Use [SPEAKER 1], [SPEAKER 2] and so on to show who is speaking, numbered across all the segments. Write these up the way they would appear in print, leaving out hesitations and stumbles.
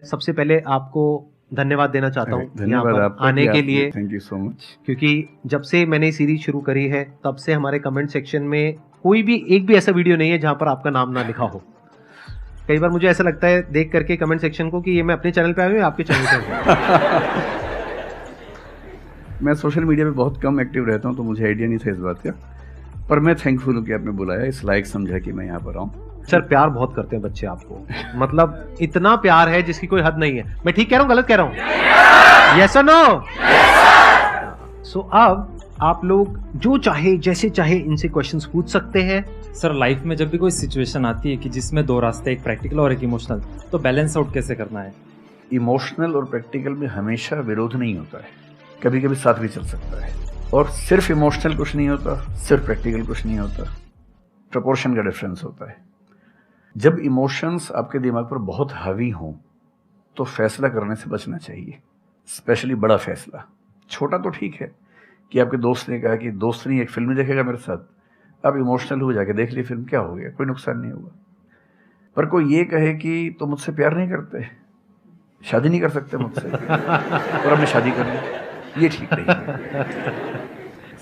[SPEAKER 1] सबसे पहले आपको धन्यवाद देना चाहता हूँ
[SPEAKER 2] धन्यवाद आपका
[SPEAKER 1] आने के लिए।
[SPEAKER 2] Thank you so much.
[SPEAKER 1] क्योंकि जब से मैंने सीरीज शुरू करी है तब से हमारे कमेंट सेक्शन में कोई भी एक भी ऐसा वीडियो नहीं है जहां पर आपका नाम ना लिखा हो। कई बार मुझे ऐसा लगता है देख करके कमेंट सेक्शन को कि ये मैं अपने चैनल पे आया हूँ या आपके चैनल पे हूँ।
[SPEAKER 2] मैं सोशल मीडिया पे बहुत कम एक्टिव रहता हूँ तो मुझे आइडिया नहीं था इस बात का, पर मैं थैंकफुल हूँ कि आपने बुलाया, इस लायक समझा कि मैं यहाँ पर आऊँ।
[SPEAKER 1] सर प्यार बहुत करते हैं बच्चे आपको, मतलब इतना प्यार है जिसकी कोई हद नहीं है। मैं ठीक कह रहा हूँ गलत कह रहा हूँ? यस और नो? सो अब आप लोग जो चाहे जैसे चाहे इनसे क्वेश्चंस पूछ सकते हैं।
[SPEAKER 3] सर लाइफ में जब भी कोई सिचुएशन आती है कि जिसमें दो रास्ते, एक प्रैक्टिकल और एक इमोशनल, तो बैलेंस आउट कैसे करना है?
[SPEAKER 2] इमोशनल और प्रैक्टिकल में हमेशा विरोध नहीं होता है, कभी कभी साथ भी चल सकता है। और सिर्फ इमोशनल कुछ नहीं होता, सिर्फ प्रैक्टिकल कुछ नहीं होता, प्रपोर्शन का डिफरेंस होता है। जब इमोशंस आपके दिमाग पर बहुत हावी हों तो फैसला करने से बचना चाहिए, स्पेशली बड़ा फैसला। छोटा तो ठीक है कि आपके दोस्त ने कहा कि दोस्त नहीं एक फिल्म देखेगा मेरे साथ, आप इमोशनल हो जाके देख ली फिल्म, क्या हो गया, कोई नुकसान नहीं होगा। पर कोई ये कहे कि तो मुझसे प्यार नहीं करते, शादी नहीं कर सकते मुझसे और हमने शादी कर ली, ये ठीक नहीं है।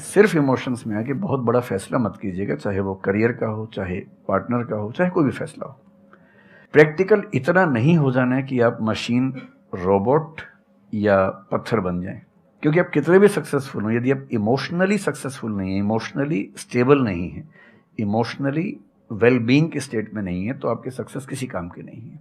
[SPEAKER 2] सिर्फ इमोशंस में आके बहुत बड़ा फैसला मत कीजिएगा, चाहे वो करियर का हो, चाहे पार्टनर का हो, चाहे कोई भी फैसला हो। प्रैक्टिकल इतना नहीं हो जाना है कि आप मशीन, रोबोट या पत्थर बन जाएं। क्योंकि आप कितने भी सक्सेसफुल हो, यदि आप इमोशनली सक्सेसफुल नहीं है, इमोशनली स्टेबल नहीं है, इमोशनली वेलबींग के स्टेट में नहीं है, तो आपकी सक्सेस किसी काम की नहीं है,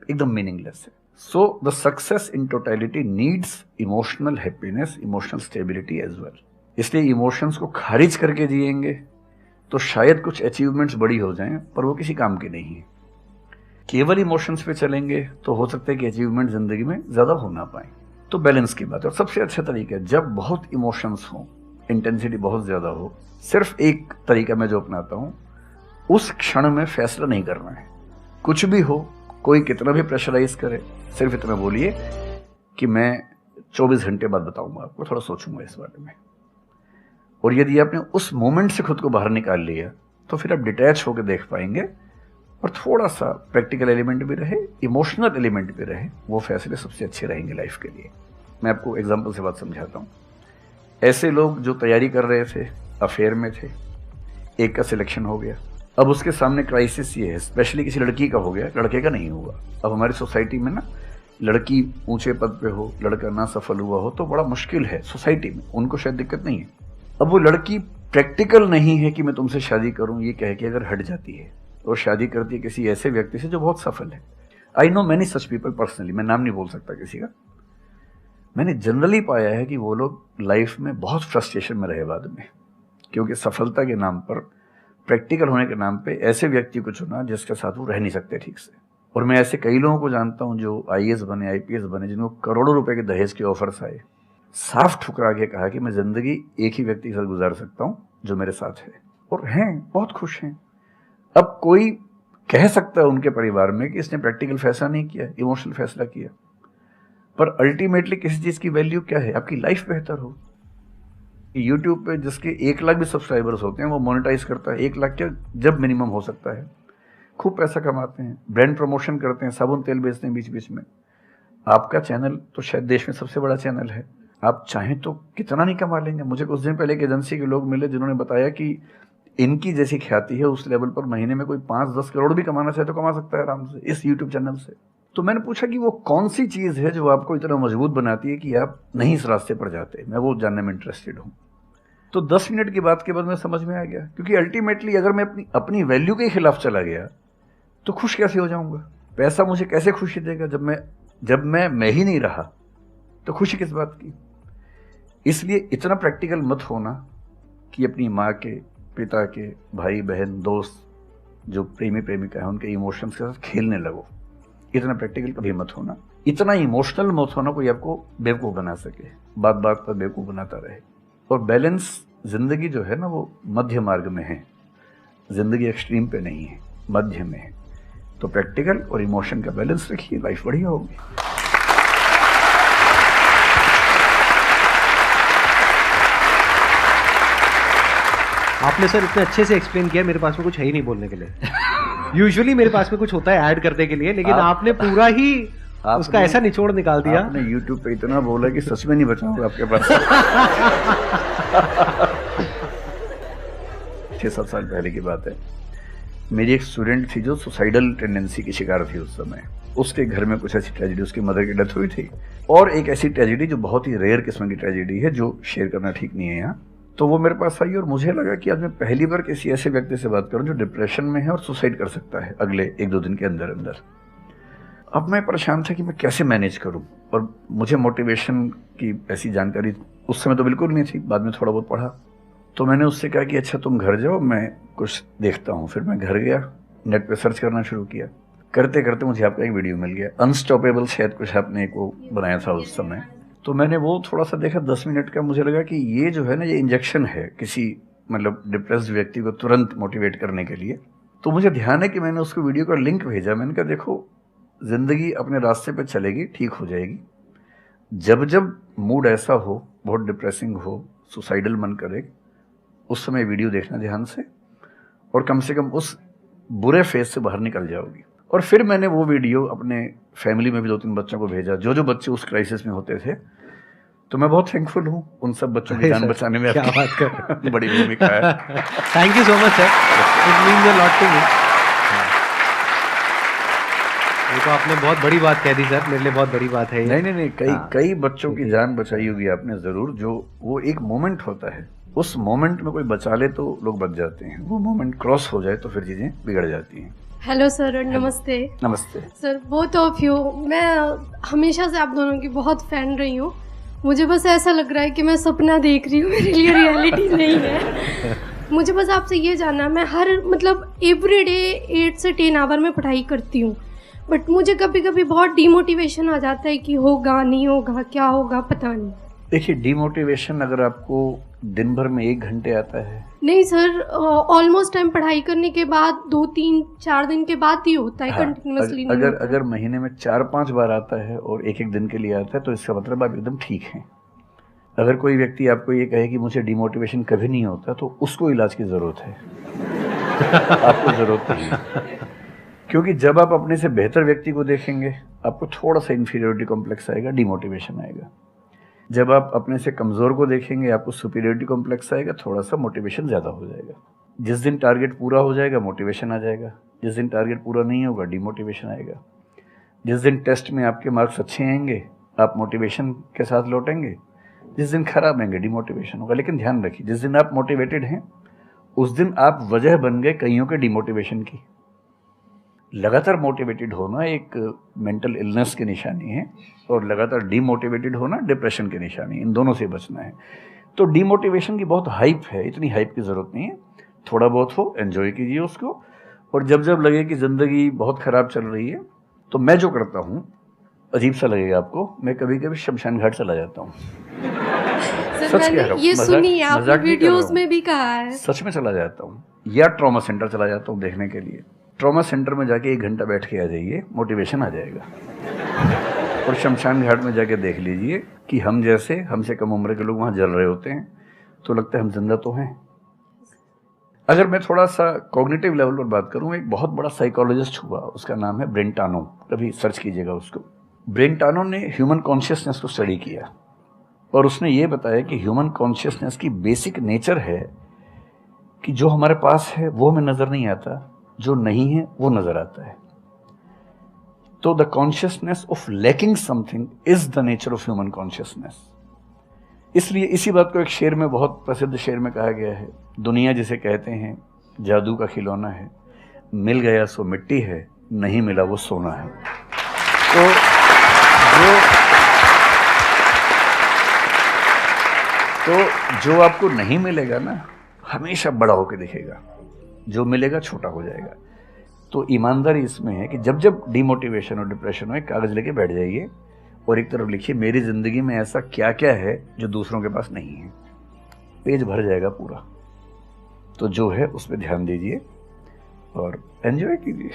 [SPEAKER 2] एकदम मीनिंगलेस है। So the success in totality needs emotional happiness, emotional stability as well. इसलिए इमोशंस को खारिज करके जिएंगे तो शायद कुछ अचीवमेंट्स बड़ी हो जाएं, पर वो किसी काम की नहीं है। केवल इमोशंस पे चलेंगे तो हो सकता है कि अचीवमेंट जिंदगी में ज्यादा हो ना पाए। तो बैलेंस की बात है। और सबसे अच्छा तरीका है, जब बहुत इमोशंस हो, इंटेंसिटी बहुत ज्यादा हो, सिर्फ एक तरीका मैं जो अपनाता हूं, उस क्षण में फैसला नहीं करना है। कुछ भी हो, कोई कितना भी प्रेशराइज करे, सिर्फ इतना बोलिए कि मैं 24 घंटे बाद बताऊंगा आपको, थोड़ा सोचूंगा इस बारे में। और यदि आपने उस मोमेंट से खुद को बाहर निकाल लिया तो फिर आप डिटैच होकर देख पाएंगे, और थोड़ा सा प्रैक्टिकल एलिमेंट भी रहे, इमोशनल एलिमेंट भी रहे, वो फैसले सबसे अच्छे रहेंगे लाइफ के लिए। मैं आपको एग्जांपल से बात समझाता हूँ। ऐसे लोग जो तैयारी कर रहे थे, अफेयर में थे, एक का सिलेक्शन हो गया, अब उसके सामने क्राइसिस ये है, स्पेशली किसी लड़की का हो गया, लड़के का नहीं हुआ। अब हमारी सोसाइटी में ना, लड़की ऊंचे पद पे हो, लड़का ना सफल हुआ हो तो बड़ा मुश्किल है सोसाइटी में, उनको शायद दिक्कत नहीं है। अब वो लड़की प्रैक्टिकल नहीं है कि मैं तुमसे शादी करूं, ये कह के अगर हट जाती है और शादी करती है किसी ऐसे व्यक्ति से जो बहुत सफल है। I know many such people personally, मैं नाम नहीं बोल सकता किसी का। मैंने जनरली पाया है कि वो लोग लाइफ में बहुत फ्रस्ट्रेशन में रहे बाद में, क्योंकि सफलता के नाम पर, प्रैक्टिकल होने के नाम पे ऐसे व्यक्ति को चुना जिसके साथ वो रह नहीं सकते ठीक से। और मैं ऐसे कई लोगों को जानता हूं जो IAS बने, IPS बने, जिनको करोड़ों रुपए के दहेज के ऑफर्स आए, साफ ठुकरा के कहा कि मैं जिंदगी एक ही व्यक्ति के साथ गुजार सकता हूं जो मेरे साथ है, और हैं, बहुत खुश हैं। अब कोई कह सकता है उनके परिवार में कि इसने प्रैक्टिकल फैसला नहीं किया, इमोशनल फैसला किया, पर अल्टीमेटली किसी चीज की वैल्यू क्या है? आपकी लाइफ बेहतर हो। यूट्यूब पे जिसके 1 लाख भी सब्सक्राइबर्स होते हैं वो मोनेटाइज करता है, 1 लाख क्या जब मिनिमम हो सकता है, खूब पैसा कमाते हैं, ब्रांड प्रमोशन करते हैं, साबुन तेल बेचते हैं बीच बीच में। आपका चैनल तो शायद देश में सबसे बड़ा चैनल है, आप चाहें तो कितना नहीं कमा लेंगे। मुझे कुछ दिन पहले एक एजेंसी के लोग मिले जिन्होंने बताया कि इनकी जैसी ख्याति है उस लेवल पर महीने में कोई 5-10 करोड़ भी कमाना चाहे तो कमा सकता है आराम से इस यूट्यूब चैनल से। तो मैंने पूछा कि वो कौन सी चीज है जो आपको इतना मजबूत बनाती है कि आप नहीं इस रास्ते पर जाते? मैं वो जानने में इंटरेस्टेड हूँ। तो 10 मिनट की बात के बाद मैं समझ में आ गया, क्योंकि अल्टीमेटली अगर मैं अपनी वैल्यू के खिलाफ चला गया तो खुश कैसे हो जाऊंगा? पैसा मुझे कैसे खुशी देगा जब मैं ही नहीं रहा, तो खुशी किस बात की? इसलिए इतना प्रैक्टिकल मत होना कि अपनी माँ के, पिता के, भाई बहन, दोस्त, जो प्रेमी प्रेमिका है, उनके इमोशंस के साथ खेलने लगो। इतना प्रैक्टिकल कभी मत होना, इतना इमोशनल मत होना कोई आपको बेवकूफ़ बना सके, बात बात पर बेवकूफ़ बनाता रहे। और बैलेंस जिंदगी जो है ना, वो मध्य मार्ग में है, जिंदगी एक्सट्रीम पे नहीं है, मध्य में है। तो प्रैक्टिकल और इमोशन का बैलेंस रखिए, लाइफ बढ़िया होगी।
[SPEAKER 1] आपने सर इतने अच्छे से एक्सप्लेन किया, मेरे पास में कुछ है ही नहीं बोलने के लिए। यूजुअली मेरे पास में कुछ होता है ऐड करने के लिए, लेकिन आपने पूरा ही उसका ऐसा निचोड़ निकाल दिया।
[SPEAKER 2] आपने YouTube पे इतना बोला कि सच में नहीं बचाऊंगा आपके पास। 6-7 साल पहले की बात है। मेरी एक स्टूडेंट थी जो सुसाइडल टेंडेंसी की शिकार थी उस समय। उसके घर में कुछ ऐसी ट्रेजेडी, उसकी मदर की डेथ हुई थी, और एक ऐसी ट्रेजेडी जो बहुत ही रेयर किस्म की ट्रेजेडी है, जो शेयर करना ठीक नहीं है यहाँ। तो वो मेरे पास आई और मुझे लगा कि आज मैं पहली बार किसी ऐसे व्यक्ति से बात करूं जो डिप्रेशन में है और सुसाइड कर सकता है अगले 1-2 दिन के अंदर अंदर। अब मैं परेशान था कि मैं कैसे मैनेज करूं, और मुझे मोटिवेशन की ऐसी जानकारी उस समय तो बिल्कुल नहीं थी, बाद में थोड़ा बहुत पढ़ा। तो मैंने उससे कहा कि अच्छा तुम घर जाओ, मैं कुछ देखता हूँ। फिर मैं घर गया, नेट पे सर्च करना शुरू किया। करते करते मुझे आपका एक वीडियो मिल गया, अनस्टॉपेबल, शायद कुछ आपने एक वो बनाया था उस समय। तो मैंने वो थोड़ा सा देखा, 10 मिनट का। मुझे लगा कि ये जो है ना, ये इंजेक्शन है किसी मतलब डिप्रेस्ड व्यक्ति को तुरंत मोटिवेट करने के लिए। तो मुझे ध्यान है कि मैंने उसको वीडियो का लिंक भेजा। मैंने कहा देखो, जिंदगी अपने रास्ते पे चलेगी, ठीक हो जाएगी। जब जब मूड ऐसा हो, बहुत डिप्रेसिंग हो, सुसाइडल मन करे, उस समय वीडियो देखना ध्यान से, और कम से कम उस बुरे फेज से बाहर निकल जाओगी। और फिर मैंने वो वीडियो अपने फैमिली में भी 2-3 बच्चों को भेजा, जो बच्चे उस क्राइसिस में होते थे। तो मैं बहुत थैंकफुल हूँ उन सब बच्चों की जान बचाने में
[SPEAKER 1] क्या बात कर
[SPEAKER 2] बड़ी भूमिका है।
[SPEAKER 1] Thank you so much sir, it means a lot to me. ये तो आपने बहुत बड़ी बात कह दी सर, मेरे लिए बहुत बड़ी बात है।
[SPEAKER 2] नहीं, कई बच्चों की जान बचाई होगी आपने जरूर। जो वो एक मोमेंट होता है, उस मोमेंट में कोई बचा ले तो लोग बच जाते हैं, वो मोमेंट क्रॉस हो जाए तो फिर चीजें बिगड़ जाती हैं।
[SPEAKER 4] हेलो सर, नमस्ते।
[SPEAKER 2] नमस्ते
[SPEAKER 4] सर, बोथ ऑफ यू, मैं हमेशा से आप दोनों की बहुत फैन रही हूँ। मुझे बस ऐसा लग रहा है कि मैं सपना देख रही हूँ, मेरे लिए रियलिटी नहीं है। मुझे बस आपसे ये जानना, मैं हर मतलब एवरी डे 8 से 10 आवर में पढ़ाई करती हूँ, बट मुझे कभी कभी बहुत डिमोटिवेशन आ जाता है कि होगा नहीं होगा, क्या होगा पता नहीं।
[SPEAKER 2] देखिए, डिमोटिवेशन अगर आपको दिन भर में 1 घंटे आता है।
[SPEAKER 4] नहीं सर, ऑलमोस्ट टाइम पढ़ाई करने के बाद 2-3-4 दिन के बाद ही होता है।
[SPEAKER 2] हाँ,
[SPEAKER 4] कंटिन्यूअसली
[SPEAKER 2] अगर महीने में 4-5 बार आता है और 1-1 दिन के लिए आता है, तो इसका मतलब आप एकदम ठीक हैं। अगर कोई व्यक्ति आपको ये कहे कि मुझे डिमोटिवेशन कभी नहीं होता, तो उसको इलाज की जरूरत है। आपको जरूरत नहीं है, क्योंकि जब आप अपने से बेहतर व्यक्ति को देखेंगे, आपको थोड़ा सा इंफीरियरिटी कॉम्प्लेक्स आएगा, डिमोटिवेशन आएगा। जब आप अपने से कमज़ोर को देखेंगे, आपको सुपीरियरिटी कॉम्प्लेक्स आएगा, थोड़ा सा मोटिवेशन ज़्यादा हो जाएगा। जिस दिन टारगेट पूरा हो जाएगा, मोटिवेशन आ जाएगा। जिस दिन टारगेट पूरा नहीं होगा, डिमोटिवेशन आएगा। जिस दिन टेस्ट में आपके मार्क्स अच्छे आएंगे, आप मोटिवेशन के साथ लौटेंगे। जिस दिन खराब आएंगे, डिमोटिवेशन होगा। लेकिन ध्यान रखिए, जिस दिन आप मोटिवेटेड हैं, उस दिन आप वजह बन गए कईयों के डिमोटिवेशन की। लगातार मोटिवेटेड होना एक मेंटल इलनेस की निशानी है, और लगातार डीमोटिवेटेड होना डिप्रेशन की निशानी है। इन दोनों से बचना है। तो डीमोटिवेशन की बहुत हाइप है, इतनी हाइप की ज़रूरत नहीं है। थोड़ा बहुत हो, एंजॉय कीजिए उसको। और जब जब लगे कि ज़िंदगी बहुत ख़राब चल रही है, तो मैं जो करता हूँ, अजीब सा लगेगा आपको, मैं कभी कभी शमशान घाट चला जाता हूँ।
[SPEAKER 4] सच कह रहा हूँ, ये सुनी है आपने वीडियोस में भी कहा है।
[SPEAKER 2] सच में चला जाता हूँ, या ट्रॉमा सेंटर चला जाता हूँ देखने के लिए। ट्रॉमा सेंटर में जाके 1 घंटा बैठ के आ जाइए, मोटिवेशन आ जाएगा। और शमशान घाट में जाके देख लीजिए कि हम जैसे हमसे कम उम्र के लोग वहाँ जल रहे होते हैं, तो लगता है हम जिंदा तो हैं। अगर मैं थोड़ा सा कॉग्निटिव लेवल पर बात करूँ, एक बहुत बड़ा साइकोलॉजिस्ट हुआ, उसका नाम है ब्रेंटानो, कभी सर्च कीजिएगा उसको। ब्रेंटानो ने ह्यूमन कॉन्शियसनेस को स्टडी किया, और उसने ये बताया कि ह्यूमन कॉन्शियसनेस की बेसिक नेचर है कि जो हमारे पास है वो हमें नज़र नहीं आता, जो नहीं है वो नज़र आता है। तो the consciousness of lacking something is the nature of human consciousness. इसलिए इसी बात को एक शेर में, बहुत प्रसिद्ध शेर में कहा गया है, दुनिया जिसे कहते हैं जादू का खिलौना है, मिल गया सो मिट्टी है, नहीं मिला वो सोना है। तो जो आपको नहीं मिलेगा ना, हमेशा बड़ा होकर दिखेगा, जो मिलेगा छोटा हो जाएगा। तो ईमानदारी इसमें है कि जब जब डिमोटिवेशन और डिप्रेशन हो, एक कागज लेके बैठ जाइए और एक तरफ लिखिए, मेरी ज़िंदगी में ऐसा क्या क्या है जो दूसरों के पास नहीं है। पेज भर जाएगा पूरा। तो जो है उस पर ध्यान दीजिए और एंजॉय कीजिए।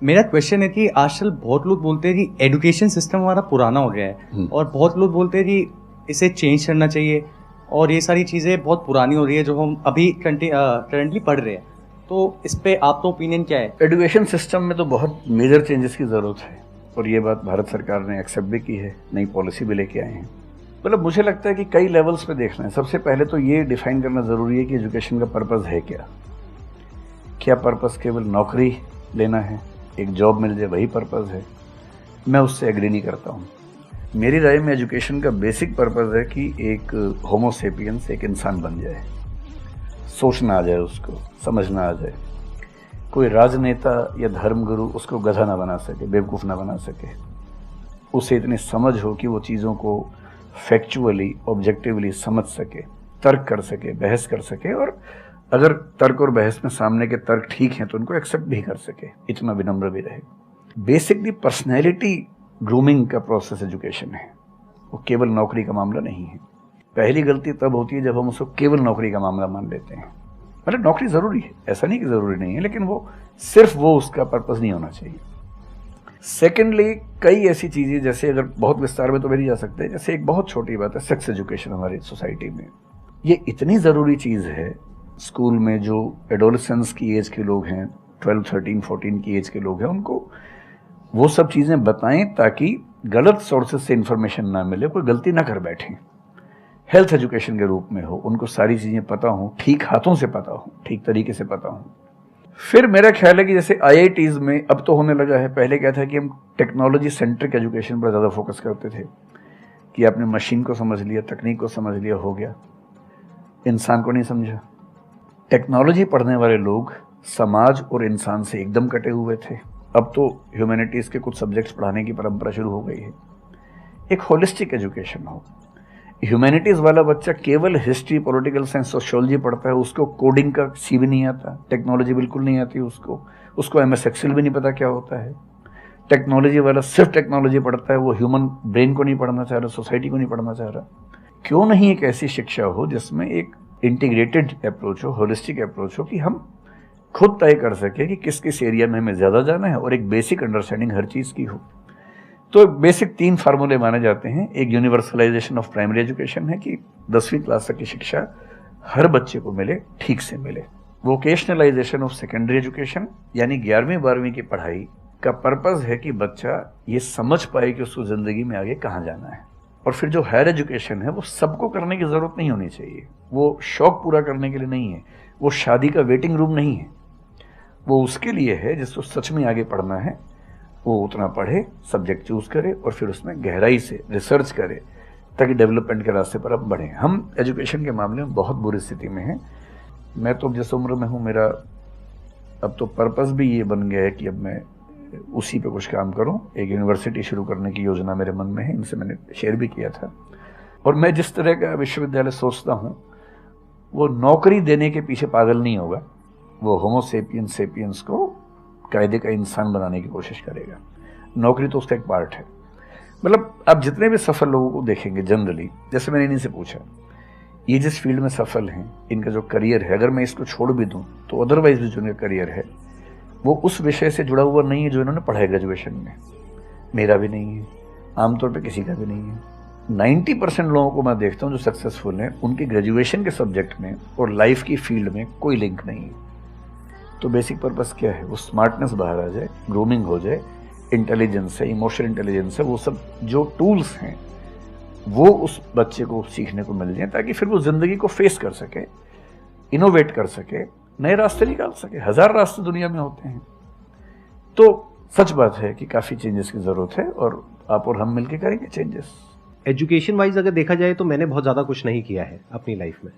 [SPEAKER 5] मेरा क्वेश्चन है कि आजकल बहुत लोग बोलते हैं कि एजुकेशन सिस्टम हमारा पुराना हो गया है, और बहुत लोग बोलते हैं कि इसे चेंज करना चाहिए, और ये सारी चीज़ें बहुत पुरानी हो रही है जो हम अभी करंटली पढ़ रहे हैं। तो इस पे आपका ओपिनियन क्या है?
[SPEAKER 2] एजुकेशन सिस्टम में तो बहुत मेजर चेंजेस की ज़रूरत है। और ये बात भारत सरकार ने एक्सेप्ट भी की है, नई पॉलिसी भी लेके आए हैं। मतलब मुझे लगता है कि कई लेवल्स पे देखना है। सबसे पहले तो ये डिफाइन करना ज़रूरी है कि एजुकेशन का पर्पज़ है क्या। क्या पर्पज़ केवल नौकरी लेना है, एक जॉब मिल जाए, वही पर्पज़ है? मैं उससे एग्री नहीं करता हूँ। मेरी राय में एजुकेशन का बेसिक पर्पज़ है कि एक होमो सेपियंस एक इंसान बन जाए, सोचना आ जाए, उसको समझना आ जाए। कोई राजनेता या धर्मगुरु उसको गधा ना बना सके, बेवकूफ़ ना बना सके। उसे इतनी समझ हो कि वो चीज़ों को फैक्चुअली, ऑब्जेक्टिवली समझ सके, तर्क कर सके, बहस कर सके, और अगर तर्क और बहस में सामने के तर्क ठीक हैं तो उनको एक्सेप्ट भी कर सके, इतना विनम्र भी रहे। बेसिकली पर्सनैलिटी ग्रूमिंग का प्रोसेस एजुकेशन है, वो केवल नौकरी का मामला नहीं है। पहली गलती तब होती है जब हम उसको केवल नौकरी का मामला मान लेते हैं। मतलब नौकरी ज़रूरी है, ऐसा नहीं कि ज़रूरी नहीं है, लेकिन वो सिर्फ वो उसका पर्पज़ नहीं होना चाहिए। सेकेंडली, कई ऐसी चीज़ें, जैसे अगर बहुत विस्तार में तो भी नहीं जा सकते, जैसे एक बहुत छोटी बात है सेक्स एजुकेशन हमारी सोसाइटी में। ये इतनी ज़रूरी चीज़ है। स्कूल में जो एडोलेसेंस की एज के लोग हैं, 12, 13, 14 की एज के लोग हैं, उनको वो सब चीज़ें बताएं ताकि गलत सोर्सेज से इंफॉर्मेशन ना मिले, कोई गलती ना कर बैठें। हेल्थ एजुकेशन के रूप में हो, उनको सारी चीज़ें पता हों, ठीक हाथों से पता हो, ठीक तरीके से पता हों। फिर मेरा ख्याल है कि जैसे IITs में अब तो होने लगा है, पहले क्या था कि हम टेक्नोलॉजी सेंट्रिक एजुकेशन पर ज़्यादा फोकस करते थे कि आपने मशीन को समझ लिया, तकनीक को समझ लिया, हो गया, इंसान को नहीं समझा। टेक्नोलॉजी पढ़ने वाले लोग समाज और इंसान से एकदम कटे हुए थे। अब तो ह्यूमैनिटीज़ के कुछ सब्जेक्ट्स पढ़ाने की परंपरा शुरू हो गई है। एक होलिस्टिक एजुकेशन हो। ह्यूमैनिटीज़ वाला बच्चा केवल हिस्ट्री, पॉलिटिकल साइंस, सोशियोलॉजी पढ़ता है, उसको कोडिंग का सी भी नहीं आता, टेक्नोलॉजी बिल्कुल नहीं आती उसको MS एक्सेल भी नहीं पता क्या होता है। टेक्नोलॉजी वाला सिर्फ टेक्नोलॉजी पढ़ता है, वो ह्यूमन ब्रेन को नहीं पढ़ना चाह रहा, सोसाइटी को नहीं पढ़ना चाह रहा। क्यों नहीं एक ऐसी शिक्षा हो जिसमें एक इंटीग्रेटेड अप्रोच हो, होलिस्टिक अप्रोच हो, कि हम खुद तय कर सके कि किस किस एरिया में हमें ज़्यादा जाना है और एक बेसिक अंडरस्टैंडिंग हर चीज़ की हो। तो बेसिक 3 फार्मूले माने जाते हैं। एक यूनिवर्सलाइजेशन ऑफ प्राइमरी एजुकेशन है कि 10वीं क्लास तक की शिक्षा हर बच्चे को मिले, ठीक से मिले। वोकेशनलाइजेशन ऑफ सेकेंडरी एजुकेशन, यानी 11वीं 12वीं की पढ़ाई का पर्पज़ है कि बच्चा ये समझ पाए कि उसको ज़िंदगी में आगे कहाँ जाना है। और फिर जो हायर एजुकेशन है वो सबको करने की ज़रूरत नहीं होनी चाहिए, वो शौक पूरा करने के लिए नहीं है, वो शादी का वेटिंग रूम नहीं है, वो उसके लिए है जिसको सच में आगे पढ़ना है, वो उतना पढ़े, सब्जेक्ट चूज़ करे और फिर उसमें गहराई से रिसर्च करे ताकि डेवलपमेंट के रास्ते पर अब बढ़ें। हम एजुकेशन के मामले में बहुत बुरी स्थिति में हैं। मैं तो जिस उम्र में हूँ, मेरा अब तो पर्पज़ भी ये बन गया है कि अब मैं उसी पे कुछ काम करूं। एक यूनिवर्सिटी शुरू करने की योजना मेरे मन में है, इनसे मैंने शेयर भी किया था। और मैं जिस तरह का विश्वविद्यालय सोचता हूं, वो नौकरी देने के पीछे पागल नहीं होगा, वो होमो सेपियंस को कायदे का इंसान बनाने की कोशिश करेगा। नौकरी तो उसका एक पार्ट है। मतलब आप जितने भी सफल लोगों को देखेंगे जनरली, जैसे मैंने इन्हीं से पूछा, ये जिस फील्ड में सफल हैं, इनका जो करियर है, अगर मैं इसको छोड़ भी दूं तो अदरवाइज भी जो इनका करियर है वो उस विषय से जुड़ा हुआ नहीं है जो इन्होंने पढ़ा है ग्रेजुएशन में। मेरा भी नहीं है, आमतौर पे किसी का भी नहीं है। 90% लोगों को मैं देखता हूँ जो सक्सेसफुल हैं, उनके ग्रेजुएशन के सब्जेक्ट में और लाइफ की फील्ड में कोई लिंक नहीं है। तो बेसिक पर्पस क्या है? वो स्मार्टनेस बाहर आ जाए, ग्रूमिंग हो जाए, इंटेलिजेंस है, इमोशनल इंटेलिजेंस है, वो सब जो टूल्स हैं वो उस बच्चे को सीखने को मिल जाए ताकि फिर वो ज़िंदगी को फेस कर सके, इनोवेट कर सके, नए रास्ते निकाल सके। 1000 रास्ते दुनिया में होते हैं। तो सच बात है कि काफ़ी चेंजेस की ज़रूरत है और आप और हम मिलकर करेंगे चेंजेस।
[SPEAKER 1] एजुकेशन वाइज अगर देखा जाए तो मैंने बहुत ज़्यादा कुछ नहीं किया है अपनी लाइफ में,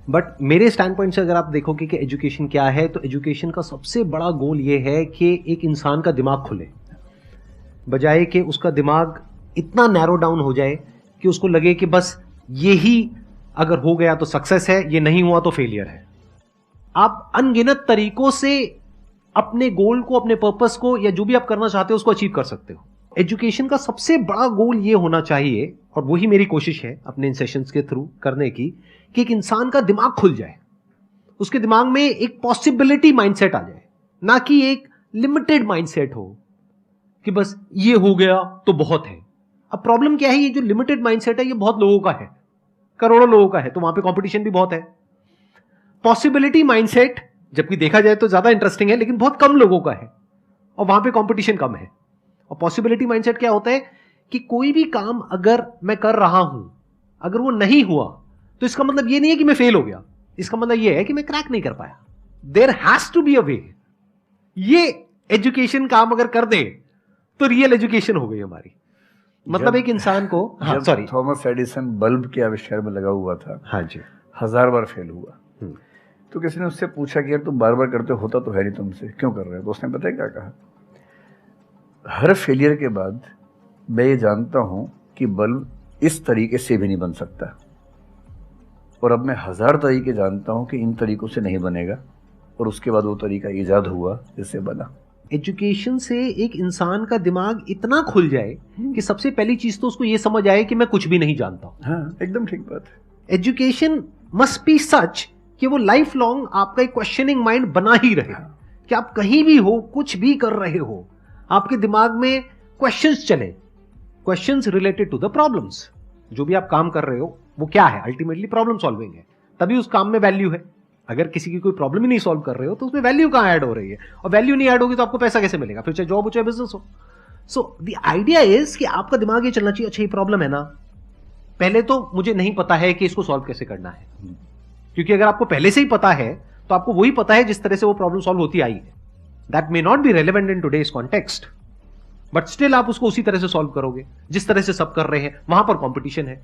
[SPEAKER 1] बट मेरे स्टैंड पॉइंट से अगर आप देखोगे कि एजुकेशन क्या है, तो एजुकेशन का सबसे बड़ा गोल ये है कि एक इंसान का दिमाग खुले, बजाय कि उसका दिमाग इतना नैरो डाउन हो जाए कि उसको लगे कि बस यही अगर हो गया तो सक्सेस है, ये नहीं हुआ तो फेलियर है। आप अनगिनत तरीकों से अपने गोल को, अपने पर्पस को, या जो भी आप करना चाहते हो उसको अचीव कर सकते हो। एजुकेशन का सबसे बड़ा गोल ये होना चाहिए, और वही मेरी कोशिश है अपने इन सेशंस के थ्रू करने की, कि एक इंसान का दिमाग खुल जाए, उसके दिमाग में एक पॉसिबिलिटी माइंडसेट आ जाए, ना कि एक लिमिटेड माइंडसेट हो कि बस ये हो गया तो बहुत है। अब प्रॉब्लम क्या है, ये जो लिमिटेड माइंडसेट है ये बहुत लोगों का है, करोड़ों लोगों का है, तो वहां पे कंपटीशन भी बहुत है। पॉसिबिलिटी माइंडसेट जबकि देखा जाए तो ज्यादा इंटरेस्टिंग है, लेकिन बहुत कम लोगों का है और वहां पे कंपटीशन कम है। और पॉसिबिलिटी माइंडसेट क्या होता है कि कोई भी काम अगर मैं कर रहा हूं, अगर वो नहीं हुआ तो इसका मतलब ये नहीं है कि मैं फेल हो गया, इसका मतलब ये है कि मैं क्रैक नहीं कर पाया। There has to be a way. ये एजुकेशन काम अगर कर दे तो रियल एजुकेशन हो गई हमारी। मतलब एक इंसान को, हाँ सॉरी,
[SPEAKER 2] थॉमस एडिसन बल्ब के आविष्कार में लगा हुआ था,
[SPEAKER 1] हाँ जी,
[SPEAKER 2] 1000 बार फेल हुआ। तो किसी ने उससे पूछा कि यार तुम बार बार करते होता तो है नहीं तुमसे, क्यों कर रहे हो? तो उसने पता है क्या कहा, हर फेलियर के बाद मैं ये जानता हूं कि बल्ब इस तरीके से भी नहीं बन सकता, और अब मैं 1000 तरीके जानता हूं कि इन तरीकों से नहीं बनेगा, और उसके बाद वो तरीका ईजाद हुआ जिससे बना।
[SPEAKER 1] एजुकेशन से एक इंसान का दिमाग इतना खुल जाए कि सबसे पहली चीज तो उसको ये समझ आए कि मैं कुछ भी नहीं जानता हूं।
[SPEAKER 2] हाँ, एकदम ठीक बात है।
[SPEAKER 1] एजुकेशन मस्ट बी सच कि वो लाइफ लॉन्ग आपका एक क्वेश्चनिंग माइंड बना ही रहे, कि आप कहीं भी हो, कुछ भी कर रहे हो, आपके दिमाग में क्वेश्चंस चले, questions related to the problems. जो भी आप काम कर रहे हो वो क्या है, अल्टीमेटली प्रॉब्लम सॉल्विंग है, तभी उस काम में वैल्यू है। अगर किसी की कोई प्रॉब्लम ही नहीं सॉल्व कर रहे हो तो उसमें वैल्यू कहां ऐड हो रही है, और वैल्यू नहीं ऐड होगी तो आपको पैसा कैसे मिलेगा, फिर चाहे जॉब हो चाहे बिजनेस हो। सो द आइडिया इज कि आपका दिमाग ये चलना चाहिए, अच्छा ये प्रॉब्लम है ना, पहले तो मुझे नहीं पता है कि इसको सॉल्व कैसे करना है, क्योंकि अगर आपको पहले से ही पता है तो आपको वही पता है जिस तरह से वो प्रॉब्लम सॉल्व होती आई है। That may not be relevant in today's context, but still आप उसको उसी तरह से सॉल्व करोगे जिस तरह से सब कर रहे हैं। वहां पर कंपटीशन है,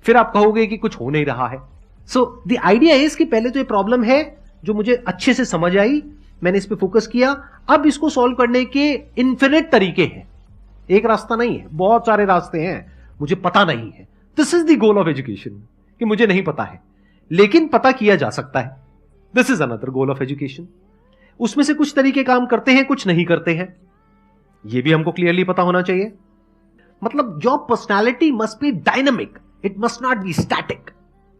[SPEAKER 1] फिर आप कहोगे कि कुछ हो नहीं रहा है। सो द आइडिया इज कि पहले तो ये प्रॉब्लम है जो मुझे अच्छे से समझ आई, मैंने इस पे फोकस किया, अब इसको सॉल्व करने के इन्फिनिट तरीके हैं, एक रास्ता नहीं है, बहुत सारे रास्ते हैं, मुझे पता नहीं है। This is the goal of education, कि मुझे नहीं पता है लेकिन पता किया जा सकता है। This is another goal of education. उसमें से कुछ तरीके काम करते हैं, कुछ नहीं करते हैं, यह भी हमको क्लियरली पता होना चाहिए। मतलब your personality must be dynamic, it must not be static.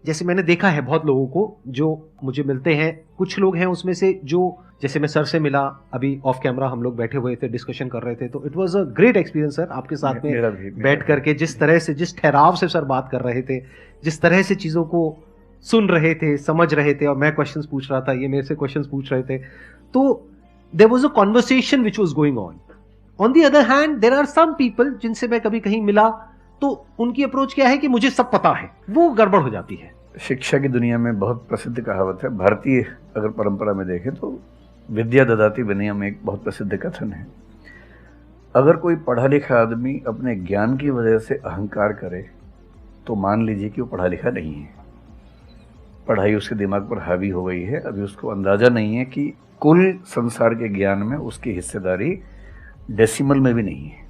[SPEAKER 1] जैसे मैंने देखा है बहुत लोगों को जो मुझे मिलते हैं, कुछ लोग हैं उसमें से जो, जैसे मैं सर से मिला अभी ऑफ कैमरा, हम लोग बैठे हुए थे, डिस्कशन कर रहे थे, तो it was a great experience sir, आपके साथ में बैठ करके जिस तरह से, जिस ठहराव से सर बात कर रहे थे, जिस तरह से चीजों को सुन रहे थे, समझ रहे थे, और मैं क्वेश्चंस पूछ रहा था, ये मेरे से क्वेश्चंस पूछ रहे थे, तो there was a conversation which was going on. On the other hand there are some people जिनसे मैं कभी कहीं मिला तो उनकी अप्रोच क्या है कि मुझे सब पता है, वो गड़बड़ हो जाती है।
[SPEAKER 2] शिक्षा की दुनिया में बहुत प्रसिद्ध कहावत है, भारतीय अगर परंपरा में देखें तो विद्या ददाति विनयम में एक बहुत प्रसिद्ध कथन है। अगर कोई पढ़ा लिखा आदमी अपने ज्ञान की वजह से अहंकार करे तो मान लीजिए कि वो पढ़ा लिखा नहीं है, पढ़ाई उसके दिमाग पर हावी हो गई है, अभी उसको अंदाजा नहीं है कि कुल संसार के ज्ञान में उसकी हिस्सेदारी डेसिमल में भी नहीं है।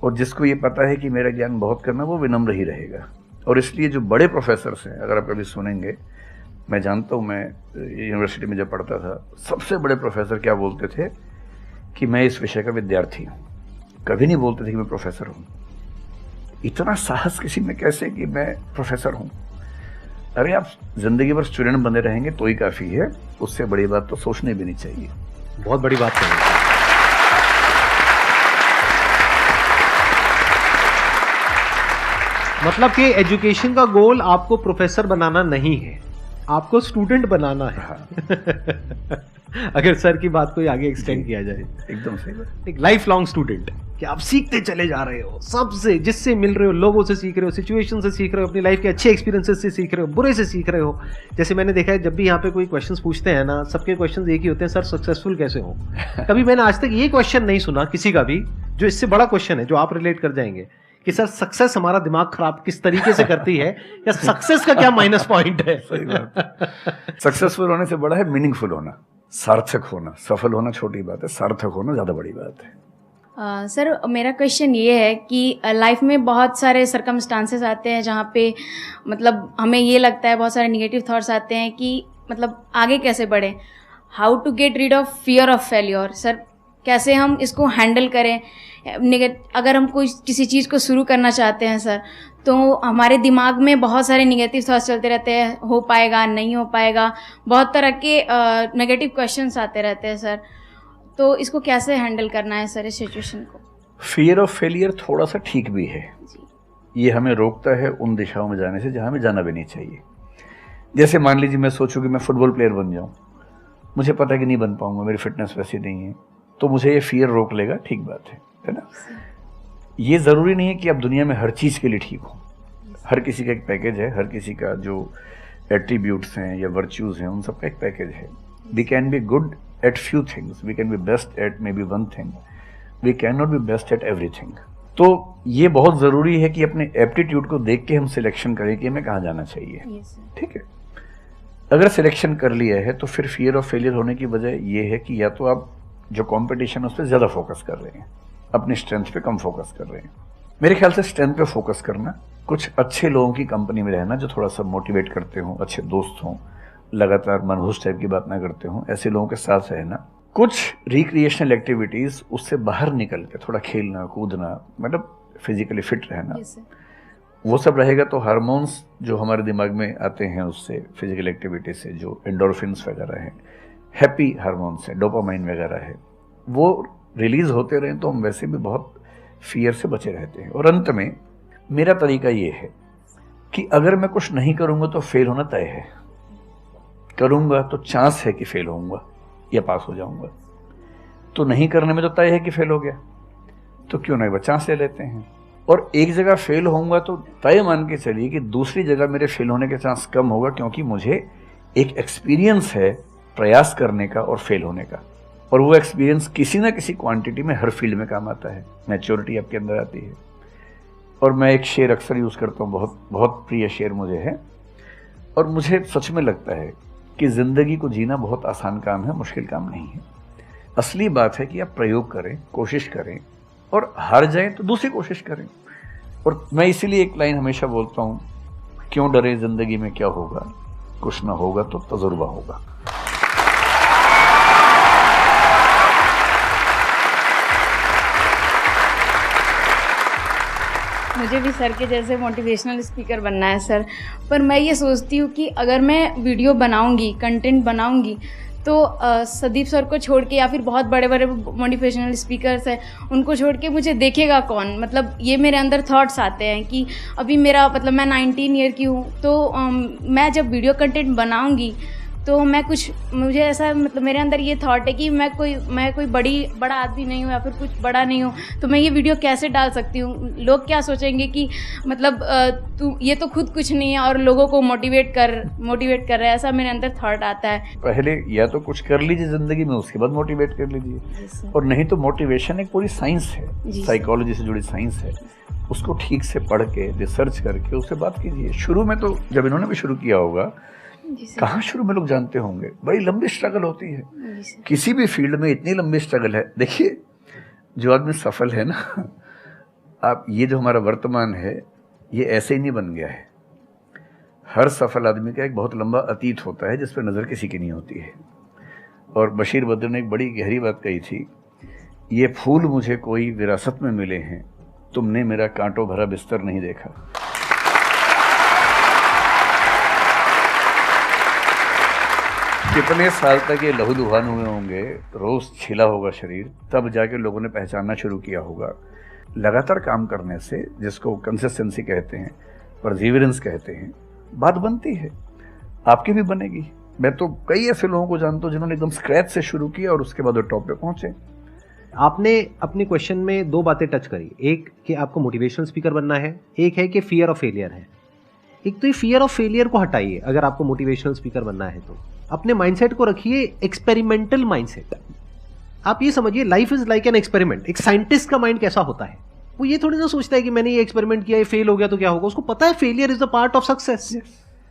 [SPEAKER 2] और जिसको ये पता है कि मेरा ज्ञान बहुत करना, वो विनम्र ही रहेगा। और इसलिए जो बड़े प्रोफेसर्स हैं, अगर आप कभी सुनेंगे, मैं जानता हूँ, मैं यूनिवर्सिटी में जब पढ़ता था, सबसे बड़े प्रोफेसर क्या बोलते थे कि मैं इस विषय का विद्यार्थी हूँ, कभी नहीं बोलते थे कि मैं प्रोफेसर हूँ। इतना साहस किसी में कैसे कि मैं प्रोफेसर हूँ? अरे आप जिंदगी भर स्टूडेंट बने रहेंगे तो ही काफ़ी है, उससे बड़ी बात तो सोचनी भी नहीं चाहिए।
[SPEAKER 1] बहुत बड़ी बात है। मतलब कि एजुकेशन का गोल आपको प्रोफेसर बनाना नहीं है, आपको स्टूडेंट बनाना है। अगर सर की बात को आगे एक्सटेंड किया जाए,
[SPEAKER 2] एकदम सही बात।
[SPEAKER 1] एक लाइफ लॉन्ग स्टूडेंट, कि आप सीखते चले जा रहे हो, सबसे जिससे मिल रहे हो, लोगों से सीख रहे हो, सिचुएशन से सीख रहे हो, अपनी लाइफ के अच्छे एक्सपीरियंसेस से सीख रहे हो, बुरे से सीख रहे हो। जैसे मैंने देखा है, जब भी यहाँ पे कोई क्वेश्चंस पूछते हैं ना, सबके क्वेश्चंस एक ही होते हैं, सर सक्सेसफुल कैसे हो। कभी मैंने आज तक ये क्वेश्चन नहीं सुना किसी का भी जो इससे बड़ा क्वेश्चन है, जो आप रिलेट कर जाएंगे कि सर सक्सेस हमारा दिमाग खराब किस तरीके से करती है, या सक्सेस का क्या माइनस पॉइंट है।
[SPEAKER 2] सही बात। सक्सेसफुल होने से बड़ा है मीनिंगफुल होना, सार्थक होना। सफल होना छोटी बात है, सार्थक होना ज़्यादा बड़ी बात है।
[SPEAKER 6] सर मेरा क्वेश्चन ये है कि लाइफ में बहुत सारे सर्कमस्टांसेस आते हैं जहाँ पे मतलब हमें ये लगता है, बहुत सारे निगेटिव थॉट्स आते हैं कि मतलब आगे कैसे बढ़े, how to get rid of fear of failure. Sir कैसे हम इसको हैंडल करें? अगर हम कोई किसी चीज़ को शुरू करना चाहते हैं सर, तो हमारे दिमाग में बहुत सारे निगेटिव थॉट्स चलते रहते हैं, हो पाएगा नहीं हो पाएगा, बहुत तरह के नेगेटिव क्वेश्चंस आते रहते हैं सर, तो इसको कैसे हैंडल करना है सर इस सिचुएशन को?
[SPEAKER 2] फियर ऑफ फेलियर थोड़ा सा ठीक भी है, ये हमें रोकता है उन दिशाओं में जाने से जहाँ हमें जाना भी नहीं चाहिए। जैसे मान लीजिए मैं सोचूं कि मैं फुटबॉल प्लेयर बन जाऊं, मुझे पता है कि नहीं बन पाऊंगा, मेरी फिटनेस वैसी नहीं है, तो मुझे ये फियर रोक लेगा, ठीक बात है। है ना। ये ज़रूरी नहीं है कि आप दुनिया में हर चीज़ के लिए ठीक हो। हर किसी का एक पैकेज है, हर किसी का जो एट्रीब्यूट्स हैं या वर्च्यूज़ हैं उन सब का एक पैकेज है। We can be good at few things, we can be best at maybe one thing, we can not be best at everything. तो ये बहुत ज़रूरी है कि अपने एप्टीट्यूड को देख के हम सिलेक्शन करें कि हमें कहाँ जाना चाहिए। ठीक है, अगर सिलेक्शन कर लिया है तो फिर फियर ऑफ फेलियर होने की वजह ये है कि या तो आप जो कंपटीशन है उस पर ज़्यादा फोकस कर रहे हैं, अपनी स्ट्रेंथ पे कम फोकस कर रहे हैं। मेरे ख्याल से स्ट्रेंथ पे फोकस करना, कुछ अच्छे लोगों की कंपनी में रहना जो थोड़ा सा मोटिवेट करते हों, अच्छे दोस्त हों, लगातार मनहूस टाइप की बात ना करते हों, ऐसे लोगों के साथ रहना, कुछ रिक्रिएशनल एक्टिविटीज़ उससे बाहर निकल के थोड़ा खेलना कूदना, मतलब फिजिकली फिट रहना, वो सब रहेगा तो हार्मोन्स जो हमारे दिमाग में आते हैं उससे, फिजिकल एक्टिविटी से, जो एंडोर्फिन्स वगैरह हैं, हैप्पी हार्मोन्स हैं, डोपामाइन वगैरह है, वो रिलीज होते रहें तो हम वैसे भी बहुत फियर से बचे रहते हैं। और अंत में मेरा तरीका ये है कि अगर मैं कुछ नहीं करूँगा तो फेल होना तय है, करूँगा तो चांस है कि फेल होऊंगा या पास हो जाऊँगा, तो नहीं करने में तो तय है कि फेल हो गया, तो क्यों नहीं चांस ले लेते हैं। और एक जगह फेल होऊंगा तो तय मान के चलिए कि दूसरी जगह मेरे फेल होने के चांस कम होगा, क्योंकि मुझे एक एक्सपीरियंस है प्रयास करने का और फेल होने का, और वो एक्सपीरियंस किसी ना किसी क्वांटिटी में हर फील्ड में काम आता है, मैच्योरिटी आपके अंदर आती है। और मैं एक शेर अक्सर यूज़ करता हूँ, बहुत बहुत प्रिय शेर मुझे है, और मुझे सच में लगता है कि ज़िंदगी को जीना बहुत आसान काम है, मुश्किल काम नहीं है। असली बात है कि आप प्रयोग करें, कोशिश करें, और हार जाएं तो दूसरी कोशिश करें। और मैं इसीलिए एक लाइन हमेशा बोलता हूँ, क्यों डरे ज़िंदगी में क्या होगा, कुछ ना होगा तो तजुर्बा होगा।
[SPEAKER 6] मुझे भी सर के जैसे मोटिवेशनल स्पीकर बनना है सर, पर मैं ये सोचती हूँ कि अगर मैं वीडियो बनाऊँगी, कंटेंट बनाऊँगी, तो संदीप सर को छोड़ के या फिर बहुत बड़े बड़े मोटिवेशनल स्पीकर्स हैं उनको छोड़ के मुझे देखेगा कौन। मतलब ये मेरे अंदर थॉट्स आते हैं कि अभी मेरा मतलब मैं 19 ईयर की हूँ, तो मैं जब वीडियो कंटेंट बनाऊँगी तो मैं कुछ, मुझे ऐसा मतलब मेरे अंदर ये थॉट है कि मैं कोई बड़ा आदमी नहीं हूँ या फिर कुछ बड़ा नहीं हूँ, तो मैं ये वीडियो कैसे डाल सकती हूँ। लोग क्या सोचेंगे कि मतलब तू ये तो खुद कुछ नहीं है और लोगों को मोटिवेट कर रहा है, ऐसा मेरे अंदर थॉट आता है।
[SPEAKER 2] पहले या तो कुछ कर लीजिए ज़िंदगी में, उसके बाद मोटिवेट कर लीजिए। और नहीं तो मोटिवेशन एक पूरी साइंस है, साइकोलॉजी से जुड़ी साइंस है, उसको ठीक से पढ़ के रिसर्च करके उससे बात कीजिए। शुरू में तो जब इन्होंने भी शुरू किया होगा, कहाँ शुरू में लोग जानते होंगे, बड़ी लंबी स्ट्रगल होती है किसी भी फील्ड में, इतनी लंबी स्ट्रगल है। देखिए जो आदमी सफल है ना, आप ये जो हमारा वर्तमान है ये ऐसे ही नहीं बन गया है। हर सफल आदमी का एक बहुत लंबा अतीत होता है जिस पर नज़र किसी की नहीं होती है। और बशीर बद्र ने एक बड़ी गहरी बात कही थी, ये फूल मुझे कोई विरासत में मिले हैं, तुमने मेरा कांटों भरा बिस्तर नहीं देखा। कितने साल तक ये लहूलुहान हुए होंगे, रोज छिला होगा शरीर, तब जाके लोगों ने पहचानना शुरू किया होगा। लगातार काम करने से, जिसको कंसिस्टेंसी कहते हैं, परसिवियरेंस कहते हैं, बात बनती है, आपकी भी बनेगी। मैं तो कई ऐसे लोगों को जानता हूँ जिन्होंने एकदम स्क्रैच से शुरू किया और उसके बाद वो टॉप पे पहुंचे।
[SPEAKER 1] आपने अपने क्वेश्चन में दो बातें टच करी, एक कि आपको मोटिवेशनल स्पीकर बनना है, एक है कि फियर ऑफ फेलियर है। एक तो ये फियर ऑफ फेलियर को हटाइए, अगर आपको मोटिवेशनल स्पीकर बनना है तो अपने माइंडसेट को रखिए एक्सपेरिमेंटल माइंडसेट। आप ये समझिए life is like an experiment. एक साइंटिस्ट का माइंड कैसा होता है, वो ये थोड़ी ना सोचता है कि मैंने ये एक्सपेरिमेंट किया, ये फेल हो गया तो क्या होगा। उसको पता है failure is the part of success.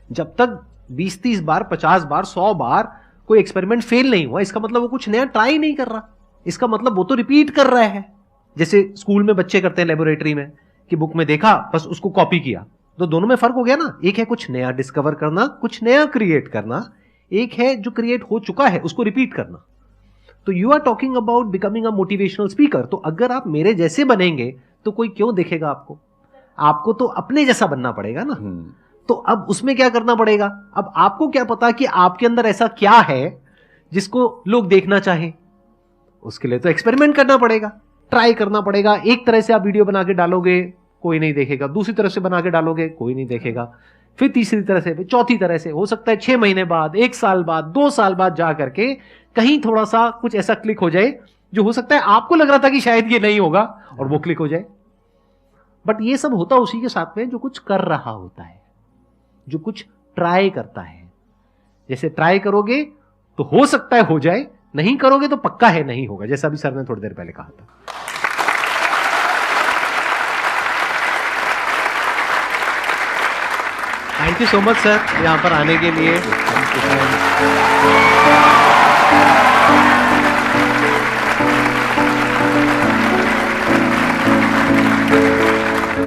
[SPEAKER 1] जब तक 20-30 बार, 50 बार, 100 बार कोई एक्सपेरिमेंट फेल नहीं हुआ, इसका मतलब वो कुछ नया ट्राई नहीं कर रहा, इसका मतलब वो तो रिपीट कर रहा है। जैसे स्कूल में बच्चे करते हैं लेबोरेटरी में, कि बुक में देखा बस उसको कॉपी किया, तो दोनों में फर्क हो गया ना। एक है कुछ नया डिस्कवर करना, कुछ नया क्रिएट करना, एक है जो क्रिएट हो चुका है उसको रिपीट करना। तो you are talking about becoming a motivational speaker. तो अगर आप मेरे जैसे बनेंगे तो कोई क्यों देखेगा आपको, आपको तो अपने जैसा बनना पड़ेगा ना। तो अब उसमें क्या करना पड़ेगा, अब आपको क्या पता कि आपके अंदर ऐसा क्या है जिसको लोग देखना चाहें। उसके लिए तो एक्सपेरिमेंट करना पड़ेगा, ट्राई करना पड़ेगा। एक तरह से आप वीडियो बना के डालोगे, कोई नहीं देखेगा, दूसरी तरह से बना के डालोगे, कोई नहीं देखेगा, फिर तीसरी तरह से, फिर चौथी तरह से। हो सकता है 6 महीने बाद, 1 साल बाद, 2 साल बाद जा करके कहीं थोड़ा सा कुछ ऐसा क्लिक हो जाए जो हो सकता है आपको लग रहा था कि शायद ये नहीं होगा और वो क्लिक हो जाए। बट ये सब होता उसी के साथ में जो कुछ कर रहा होता है, जो कुछ ट्राई करता है। जैसे ट्राई करोगे तो हो सकता है हो जाए, नहीं करोगे तो पक्का है नहीं होगा, जैसा अभी सर ने थोड़ी देर पहले कहा था। Thank you so much sir, यहां पर आने के लिए।